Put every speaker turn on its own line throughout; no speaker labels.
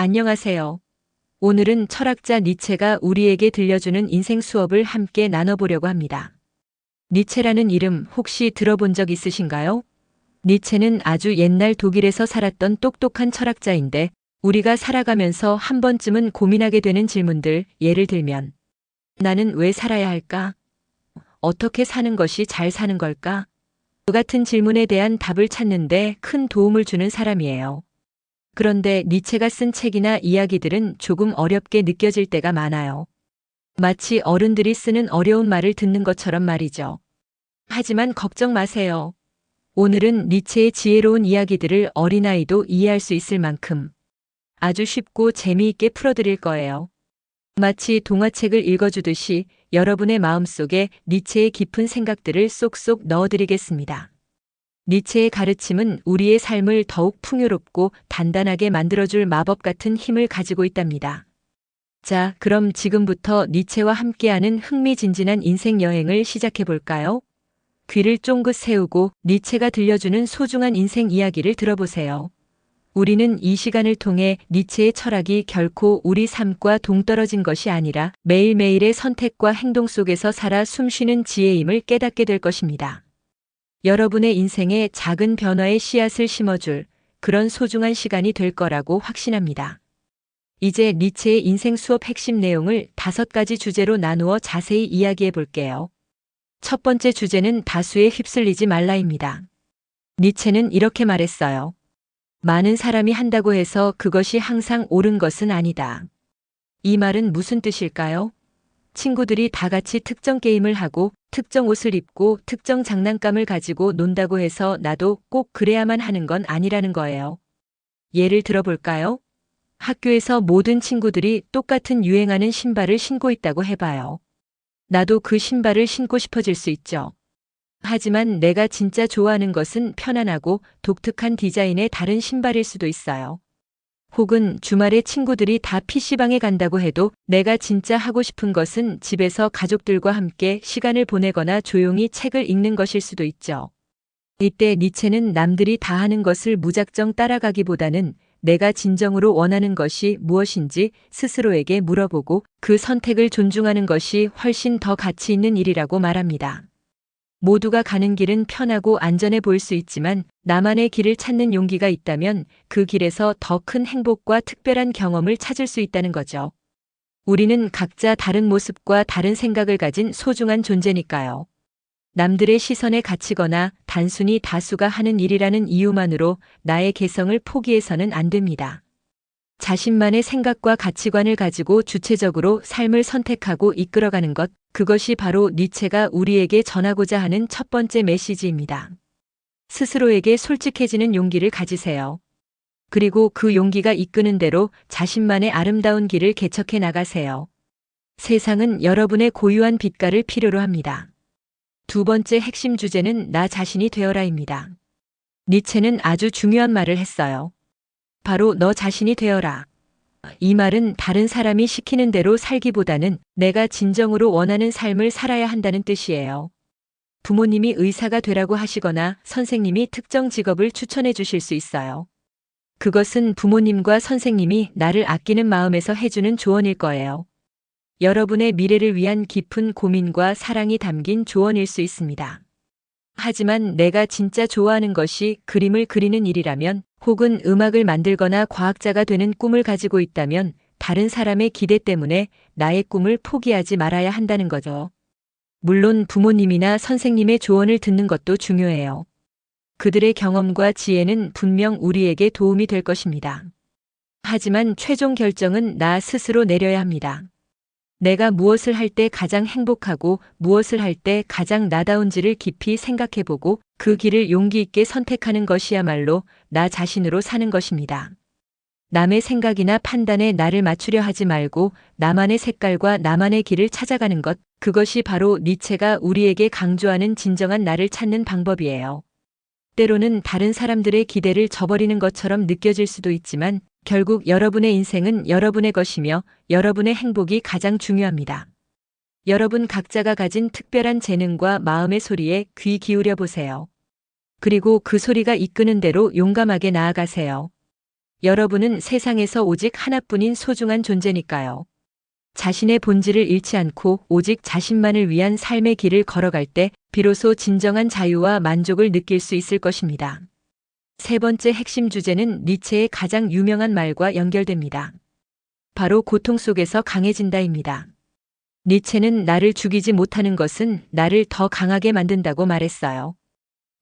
안녕하세요. 오늘은 철학자 니체가 우리에게 들려주는 인생 수업을 함께 나눠보려고 합니다. 니체라는 이름 혹시 들어본 적 있으신가요? 니체는 아주 옛날 독일에서 살았던 똑똑한 철학자인데 우리가 살아가면서 한 번쯤은 고민하게 되는 질문들, 예를 들면 나는 왜 살아야 할까? 어떻게 사는 것이 잘 사는 걸까? 그 같은 질문에 대한 답을 찾는데 큰 도움을 주는 사람이에요. 그런데 니체가 쓴 책이나 이야기들은 조금 어렵게 느껴질 때가 많아요. 마치 어른들이 쓰는 어려운 말을 듣는 것처럼 말이죠. 하지만 걱정 마세요. 오늘은 니체의 지혜로운 이야기들을 어린아이도 이해할 수 있을 만큼 아주 쉽고 재미있게 풀어드릴 거예요. 마치 동화책을 읽어주듯이 여러분의 마음속에 니체의 깊은 생각들을 쏙쏙 넣어드리겠습니다. 니체의 가르침은 우리의 삶을 더욱 풍요롭고 단단하게 만들어줄 마법 같은 힘을 가지고 있답니다. 자, 그럼 지금부터 니체와 함께하는 흥미진진한 인생 여행을 시작해 볼까요? 귀를 쫑긋 세우고 니체가 들려주는 소중한 인생 이야기를 들어보세요. 우리는 이 시간을 통해 니체의 철학이 결코 우리 삶과 동떨어진 것이 아니라 매일매일의 선택과 행동 속에서 살아 숨쉬는 지혜임을 깨닫게 될 것입니다. 여러분의 인생에 작은 변화의 씨앗을 심어줄 그런 소중한 시간이 될 거라고 확신합니다. 이제 니체의 인생 수업 핵심 내용을 5가지 주제로 나누어 자세히 이야기해 볼게요. 첫 번째 주제는 다수에 휩쓸리지 말라입니다. 니체는 이렇게 말했어요. 많은 사람이 한다고 해서 그것이 항상 옳은 것은 아니다. 이 말은 무슨 뜻일까요? 친구들이 다 같이 특정 게임을 하고 특정 옷을 입고 특정 장난감을 가지고 논다고 해서 나도 꼭 그래야만 하는 건 아니라는 거예요. 예를 들어볼까요? 학교에서 모든 친구들이 똑같은 유행하는 신발을 신고 있다고 해봐요. 나도 그 신발을 신고 싶어질 수 있죠. 하지만 내가 진짜 좋아하는 것은 편안하고 독특한 디자인의 다른 신발일 수도 있어요. 혹은 주말에 친구들이 다 PC방에 간다고 해도 내가 진짜 하고 싶은 것은 집에서 가족들과 함께 시간을 보내거나 조용히 책을 읽는 것일 수도 있죠. 이때 니체는 남들이 다 하는 것을 무작정 따라가기보다는 내가 진정으로 원하는 것이 무엇인지 스스로에게 물어보고 그 선택을 존중하는 것이 훨씬 더 가치 있는 일이라고 말합니다. 모두가 가는 길은 편하고 안전해 보일 수 있지만 나만의 길을 찾는 용기가 있다면 그 길에서 더 큰 행복과 특별한 경험을 찾을 수 있다는 거죠. 우리는 각자 다른 모습과 다른 생각을 가진 소중한 존재니까요. 남들의 시선에 갇히거나 단순히 다수가 하는 일이라는 이유만으로 나의 개성을 포기해서는 안 됩니다. 자신만의 생각과 가치관을 가지고 주체적으로 삶을 선택하고 이끌어가는 것, 그것이 바로 니체가 우리에게 전하고자 하는 첫 번째 메시지입니다. 스스로에게 솔직해지는 용기를 가지세요. 그리고 그 용기가 이끄는 대로 자신만의 아름다운 길을 개척해 나가세요. 세상은 여러분의 고유한 빛깔을 필요로 합니다. 두 번째 핵심 주제는 나 자신이 되어라입니다. 니체는 아주 중요한 말을 했어요. 바로 너 자신이 되어라. 이 말은 다른 사람이 시키는 대로 살기보다는 내가 진정으로 원하는 삶을 살아야 한다는 뜻이에요. 부모님이 의사가 되라고 하시거나 선생님이 특정 직업을 추천해 주실 수 있어요. 그것은 부모님과 선생님이 나를 아끼는 마음에서 해주는 조언일 거예요. 여러분의 미래를 위한 깊은 고민과 사랑이 담긴 조언일 수 있습니다. 하지만 내가 진짜 좋아하는 것이 그림을 그리는 일이라면 혹은 음악을 만들거나 과학자가 되는 꿈을 가지고 있다면 다른 사람의 기대 때문에 나의 꿈을 포기하지 말아야 한다는 거죠. 물론 부모님이나 선생님의 조언을 듣는 것도 중요해요. 그들의 경험과 지혜는 분명 우리에게 도움이 될 것입니다. 하지만 최종 결정은 나 스스로 내려야 합니다. 내가 무엇을 할 때 가장 행복하고 무엇을 할 때 가장 나다운지를 깊이 생각해보고 그 길을 용기 있게 선택하는 것이야말로 나 자신으로 사는 것입니다. 남의 생각이나 판단에 나를 맞추려 하지 말고 나만의 색깔과 나만의 길을 찾아가는 것, 그것이 바로 니체가 우리에게 강조하는 진정한 나를 찾는 방법이에요. 때로는 다른 사람들의 기대를 저버리는 것처럼 느껴질 수도 있지만 결국 여러분의 인생은 여러분의 것이며 여러분의 행복이 가장 중요합니다. 여러분 각자가 가진 특별한 재능과 마음의 소리에 귀 기울여 보세요. 그리고 그 소리가 이끄는 대로 용감하게 나아가세요. 여러분은 세상에서 오직 하나뿐인 소중한 존재니까요. 자신의 본질을 잃지 않고 오직 자신만을 위한 삶의 길을 걸어갈 때 비로소 진정한 자유와 만족을 느낄 수 있을 것입니다. 세 번째 핵심 주제는 니체의 가장 유명한 말과 연결됩니다. 바로 고통 속에서 강해진다입니다. 니체는 나를 죽이지 못하는 것은 나를 더 강하게 만든다고 말했어요.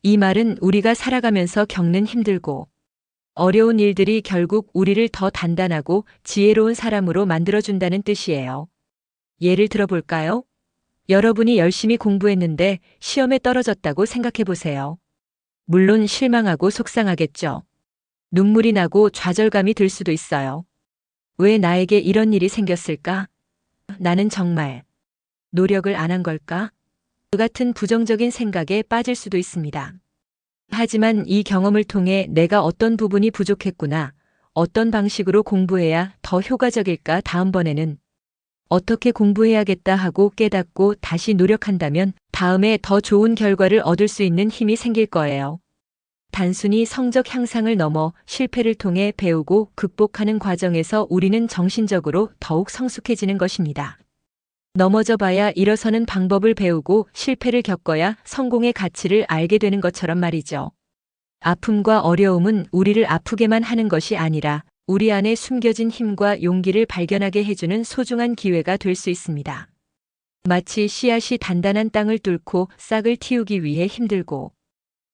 이 말은 우리가 살아가면서 겪는 힘들고 어려운 일들이 결국 우리를 더 단단하고 지혜로운 사람으로 만들어준다는 뜻이에요. 예를 들어볼까요? 여러분이 열심히 공부했는데 시험에 떨어졌다고 생각해보세요. 물론 실망하고 속상하겠죠. 눈물이 나고 좌절감이 들 수도 있어요. 왜 나에게 이런 일이 생겼을까? 나는 정말 노력을 안 한 걸까? 그 같은 부정적인 생각에 빠질 수도 있습니다. 하지만 이 경험을 통해 내가 어떤 부분이 부족했구나, 어떤 방식으로 공부해야 더 효과적일까, 다음번에는 어떻게 공부해야겠다 하고 깨닫고 다시 노력한다면 다음에 더 좋은 결과를 얻을 수 있는 힘이 생길 거예요. 단순히 성적 향상을 넘어 실패를 통해 배우고 극복하는 과정에서 우리는 정신적으로 더욱 성숙해지는 것입니다. 넘어져 봐야 일어서는 방법을 배우고 실패를 겪어야 성공의 가치를 알게 되는 것처럼 말이죠. 아픔과 어려움은 우리를 아프게만 하는 것이 아니라 우리 안에 숨겨진 힘과 용기를 발견하게 해주는 소중한 기회가 될 수 있습니다. 마치 씨앗이 단단한 땅을 뚫고 싹을 틔우기 위해 힘들고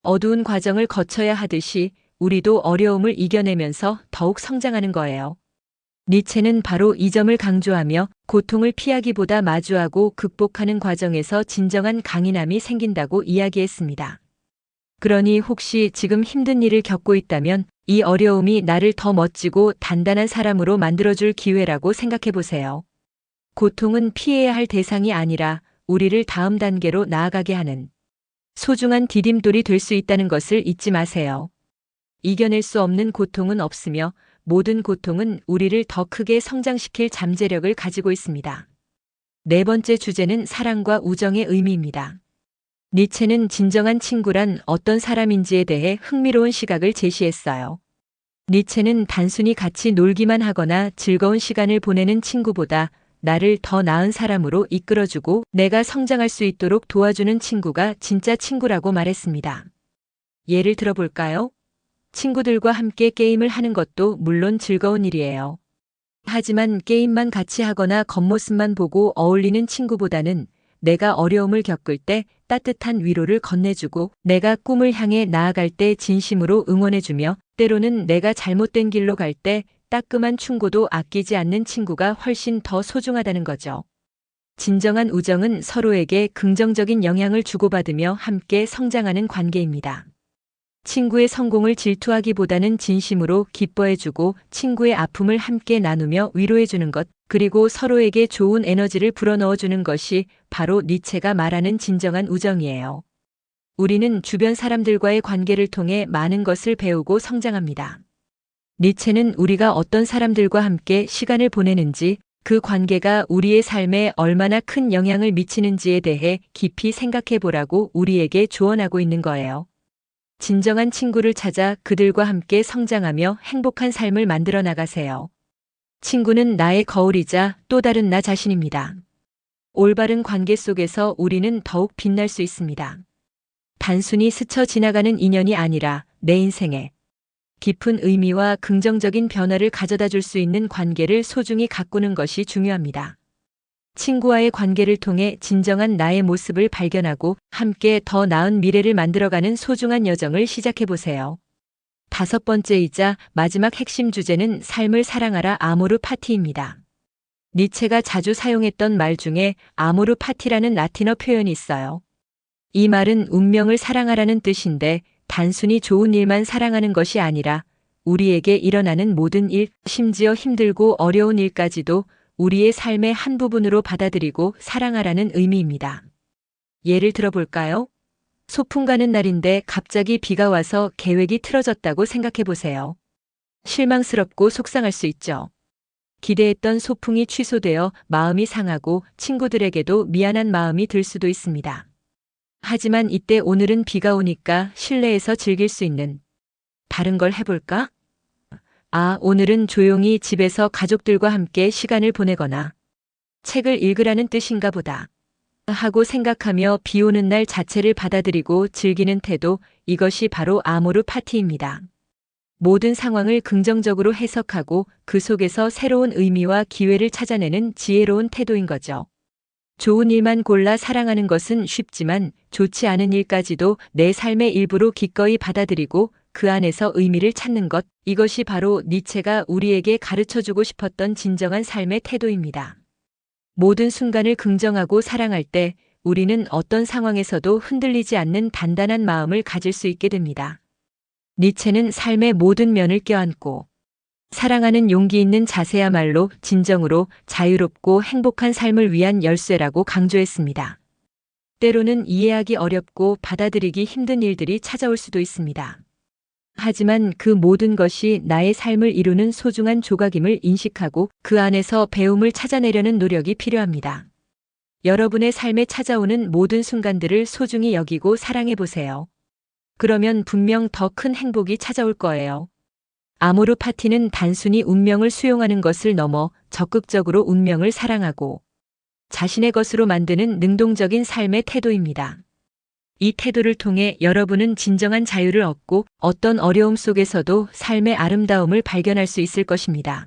어두운 과정을 거쳐야 하듯이 우리도 어려움을 이겨내면서 더욱 성장하는 거예요. 니체는 바로 이 점을 강조하며 고통을 피하기보다 마주하고 극복하는 과정에서 진정한 강인함이 생긴다고 이야기했습니다. 그러니 혹시 지금 힘든 일을 겪고 있다면 이 어려움이 나를 더 멋지고 단단한 사람으로 만들어줄 기회라고 생각해 보세요. 고통은 피해야 할 대상이 아니라 우리를 다음 단계로 나아가게 하는 소중한 디딤돌이 될 수 있다는 것을 잊지 마세요. 이겨낼 수 없는 고통은 없으며 모든 고통은 우리를 더 크게 성장시킬 잠재력을 가지고 있습니다. 네 번째 주제는 사랑과 우정의 의미입니다. 니체는 진정한 친구란 어떤 사람인지에 대해 흥미로운 시각을 제시했어요. 니체는 단순히 같이 놀기만 하거나 즐거운 시간을 보내는 친구보다 나를 더 나은 사람으로 이끌어주고 내가 성장할 수 있도록 도와주는 친구가 진짜 친구라고 말했습니다. 예를 들어볼까요? 친구들과 함께 게임을 하는 것도 물론 즐거운 일이에요. 하지만 게임만 같이 하거나 겉모습만 보고 어울리는 친구보다는 내가 어려움을 겪을 때 따뜻한 위로를 건네주고 내가 꿈을 향해 나아갈 때 진심으로 응원해주며 때로는 내가 잘못된 길로 갈 때 따끔한 충고도 아끼지 않는 친구가 훨씬 더 소중하다는 거죠. 진정한 우정은 서로에게 긍정적인 영향을 주고받으며 함께 성장하는 관계입니다. 친구의 성공을 질투하기보다는 진심으로 기뻐해주고 친구의 아픔을 함께 나누며 위로해주는 것, 그리고 서로에게 좋은 에너지를 불어넣어주는 것이 바로 니체가 말하는 진정한 우정이에요. 우리는 주변 사람들과의 관계를 통해 많은 것을 배우고 성장합니다. 니체는 우리가 어떤 사람들과 함께 시간을 보내는지, 그 관계가 우리의 삶에 얼마나 큰 영향을 미치는지에 대해 깊이 생각해 보라고 우리에게 조언하고 있는 거예요. 진정한 친구를 찾아 그들과 함께 성장하며 행복한 삶을 만들어 나가세요. 친구는 나의 거울이자 또 다른 나 자신입니다. 올바른 관계 속에서 우리는 더욱 빛날 수 있습니다. 단순히 스쳐 지나가는 인연이 아니라 내 인생에 깊은 의미와 긍정적인 변화를 가져다 줄 수 있는 관계를 소중히 가꾸는 것이 중요합니다. 친구와의 관계를 통해 진정한 나의 모습을 발견하고 함께 더 나은 미래를 만들어가는 소중한 여정을 시작해보세요. 다섯 번째이자 마지막 핵심 주제는 삶을 사랑하라 아모르 파티입니다. 니체가 자주 사용했던 말 중에 아모르 파티라는 라틴어 표현이 있어요. 이 말은 운명을 사랑하라는 뜻인데 단순히 좋은 일만 사랑하는 것이 아니라 우리에게 일어나는 모든 일, 심지어 힘들고 어려운 일까지도 우리의 삶의 한 부분으로 받아들이고 사랑하라는 의미입니다. 예를 들어볼까요? 소풍 가는 날인데 갑자기 비가 와서 계획이 틀어졌다고 생각해 보세요. 실망스럽고 속상할 수 있죠. 기대했던 소풍이 취소되어 마음이 상하고 친구들에게도 미안한 마음이 들 수도 있습니다. 하지만 이때 오늘은 비가 오니까 실내에서 즐길 수 있는 다른 걸 해볼까? 오늘은 조용히 집에서 가족들과 함께 시간을 보내거나 책을 읽으라는 뜻인가 보다 하고 생각하며 비 오는 날 자체를 받아들이고 즐기는 태도, 이것이 바로 아모르 파티입니다. 모든 상황을 긍정적으로 해석하고 그 속에서 새로운 의미와 기회를 찾아내는 지혜로운 태도인 거죠. 좋은 일만 골라 사랑하는 것은 쉽지만 좋지 않은 일까지도 내 삶의 일부로 기꺼이 받아들이고 그 안에서 의미를 찾는 것, 이것이 바로 니체가 우리에게 가르쳐주고 싶었던 진정한 삶의 태도입니다. 모든 순간을 긍정하고 사랑할 때 우리는 어떤 상황에서도 흔들리지 않는 단단한 마음을 가질 수 있게 됩니다. 니체는 삶의 모든 면을 껴안고 사랑하는 용기 있는 자세야말로 진정으로 자유롭고 행복한 삶을 위한 열쇠라고 강조했습니다. 때로는 이해하기 어렵고 받아들이기 힘든 일들이 찾아올 수도 있습니다. 하지만 그 모든 것이 나의 삶을 이루는 소중한 조각임을 인식하고 그 안에서 배움을 찾아내려는 노력이 필요합니다. 여러분의 삶에 찾아오는 모든 순간들을 소중히 여기고 사랑해 보세요. 그러면 분명 더 큰 행복이 찾아올 거예요. 아모르 파티는 단순히 운명을 수용하는 것을 넘어 적극적으로 운명을 사랑하고 자신의 것으로 만드는 능동적인 삶의 태도입니다. 이 태도를 통해 여러분은 진정한 자유를 얻고 어떤 어려움 속에서도 삶의 아름다움을 발견할 수 있을 것입니다.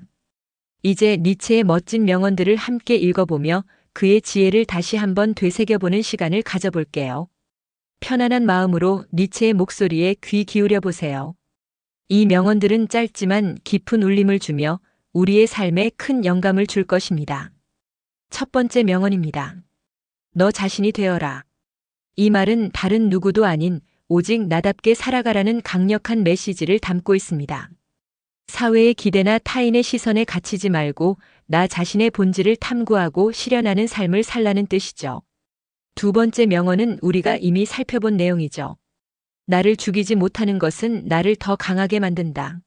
이제 니체의 멋진 명언들을 함께 읽어보며 그의 지혜를 다시 한번 되새겨보는 시간을 가져볼게요. 편안한 마음으로 니체의 목소리에 귀 기울여 보세요. 이 명언들은 짧지만 깊은 울림을 주며 우리의 삶에 큰 영감을 줄 것입니다. 첫 번째 명언입니다. 너 자신이 되어라. 이 말은 다른 누구도 아닌 오직 나답게 살아가라는 강력한 메시지를 담고 있습니다. 사회의 기대나 타인의 시선에 갇히지 말고 나 자신의 본질을 탐구하고 실현하는 삶을 살라는 뜻이죠. 두 번째 명언은 우리가 이미 살펴본 내용이죠. 나를 죽이지 못하는 것은 나를 더 강하게 만든다.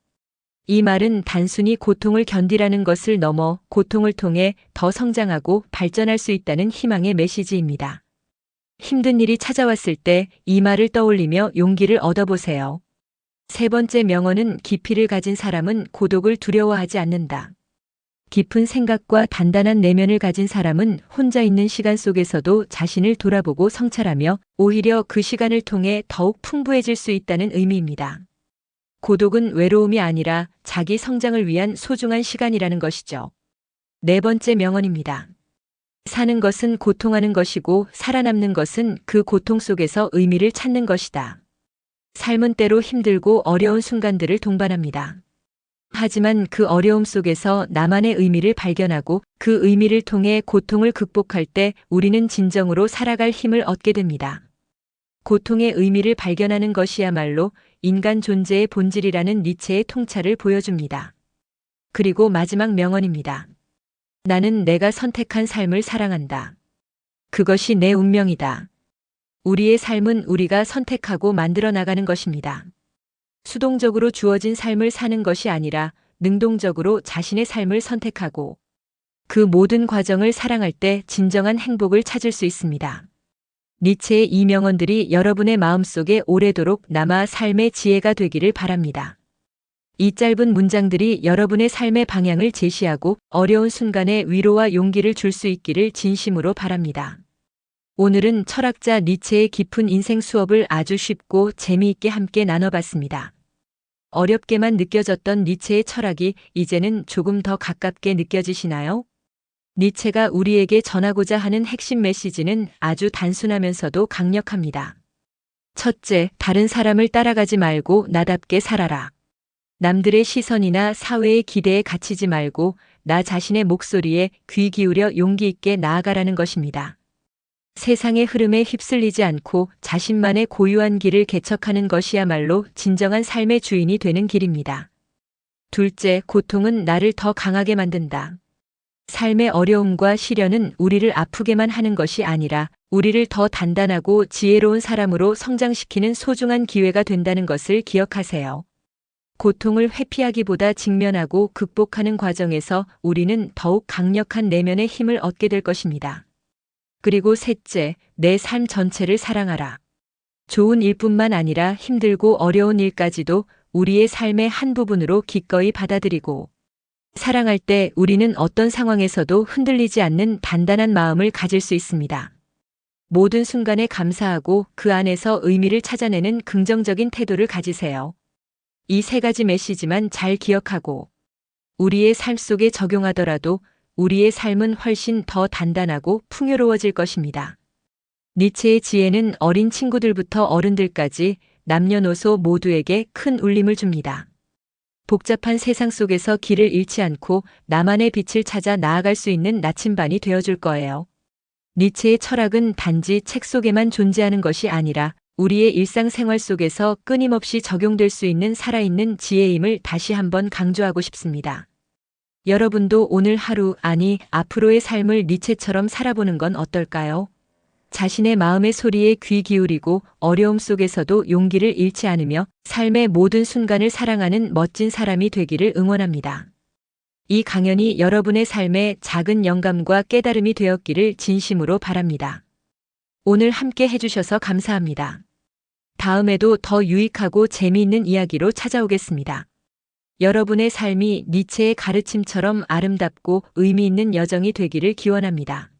이 말은 단순히 고통을 견디라는 것을 넘어 고통을 통해 더 성장하고 발전할 수 있다는 희망의 메시지입니다. 힘든 일이 찾아왔을 때 이 말을 떠올리며 용기를 얻어보세요. 세 번째 명언은 깊이를 가진 사람은 고독을 두려워하지 않는다. 깊은 생각과 단단한 내면을 가진 사람은 혼자 있는 시간 속에서도 자신을 돌아보고 성찰하며 오히려 그 시간을 통해 더욱 풍부해질 수 있다는 의미입니다. 고독은 외로움이 아니라 자기 성장을 위한 소중한 시간이라는 것이죠. 네 번째 명언입니다. 사는 것은 고통하는 것이고 살아남는 것은 그 고통 속에서 의미를 찾는 것이다. 삶은 때로 힘들고 어려운 순간들을 동반합니다. 하지만 그 어려움 속에서 나만의 의미를 발견하고 그 의미를 통해 고통을 극복할 때 우리는 진정으로 살아갈 힘을 얻게 됩니다. 고통의 의미를 발견하는 것이야말로 인간 존재의 본질이라는 니체의 통찰을 보여줍니다. 그리고 마지막 명언입니다. 나는 내가 선택한 삶을 사랑한다. 그것이 내 운명이다. 우리의 삶은 우리가 선택하고 만들어 나가는 것입니다. 수동적으로 주어진 삶을 사는 것이 아니라 능동적으로 자신의 삶을 선택하고 그 모든 과정을 사랑할 때 진정한 행복을 찾을 수 있습니다. 니체의 이 명언들이 여러분의 마음속에 오래도록 남아 삶의 지혜가 되기를 바랍니다. 이 짧은 문장들이 여러분의 삶의 방향을 제시하고 어려운 순간에 위로와 용기를 줄 수 있기를 진심으로 바랍니다. 오늘은 철학자 니체의 깊은 인생 수업을 아주 쉽고 재미있게 함께 나눠봤습니다. 어렵게만 느껴졌던 니체의 철학이 이제는 조금 더 가깝게 느껴지시나요? 니체가 우리에게 전하고자 하는 핵심 메시지는 아주 단순하면서도 강력합니다. 첫째, 다른 사람을 따라가지 말고 나답게 살아라. 남들의 시선이나 사회의 기대에 갇히지 말고 나 자신의 목소리에 귀 기울여 용기 있게 나아가라는 것입니다. 세상의 흐름에 휩쓸리지 않고 자신만의 고유한 길을 개척하는 것이야말로 진정한 삶의 주인이 되는 길입니다. 둘째, 고통은 나를 더 강하게 만든다. 삶의 어려움과 시련은 우리를 아프게만 하는 것이 아니라 우리를 더 단단하고 지혜로운 사람으로 성장시키는 소중한 기회가 된다는 것을 기억하세요. 고통을 회피하기보다 직면하고 극복하는 과정에서 우리는 더욱 강력한 내면의 힘을 얻게 될 것입니다. 그리고 셋째, 내 삶 전체를 사랑하라. 좋은 일뿐만 아니라 힘들고 어려운 일까지도 우리의 삶의 한 부분으로 기꺼이 받아들이고, 사랑할 때 우리는 어떤 상황에서도 흔들리지 않는 단단한 마음을 가질 수 있습니다. 모든 순간에 감사하고 그 안에서 의미를 찾아내는 긍정적인 태도를 가지세요. 이 세 가지 메시지만 잘 기억하고 우리의 삶 속에 적용하더라도 우리의 삶은 훨씬 더 단단하고 풍요로워질 것입니다. 니체의 지혜는 어린 친구들부터 어른들까지 남녀노소 모두에게 큰 울림을 줍니다. 복잡한 세상 속에서 길을 잃지 않고 나만의 빛을 찾아 나아갈 수 있는 나침반이 되어줄 거예요. 니체의 철학은 단지 책 속에만 존재하는 것이 아니라 우리의 일상생활 속에서 끊임없이 적용될 수 있는 살아있는 지혜임을 다시 한번 강조하고 싶습니다. 여러분도 오늘 하루, 아니 앞으로의 삶을 니체처럼 살아보는 건 어떨까요? 자신의 마음의 소리에 귀 기울이고 어려움 속에서도 용기를 잃지 않으며 삶의 모든 순간을 사랑하는 멋진 사람이 되기를 응원합니다. 이 강연이 여러분의 삶에 작은 영감과 깨달음이 되었기를 진심으로 바랍니다. 오늘 함께 해주셔서 감사합니다. 다음에도 더 유익하고 재미있는 이야기로 찾아오겠습니다. 여러분의 삶이 니체의 가르침처럼 아름답고 의미 있는 여정이 되기를 기원합니다.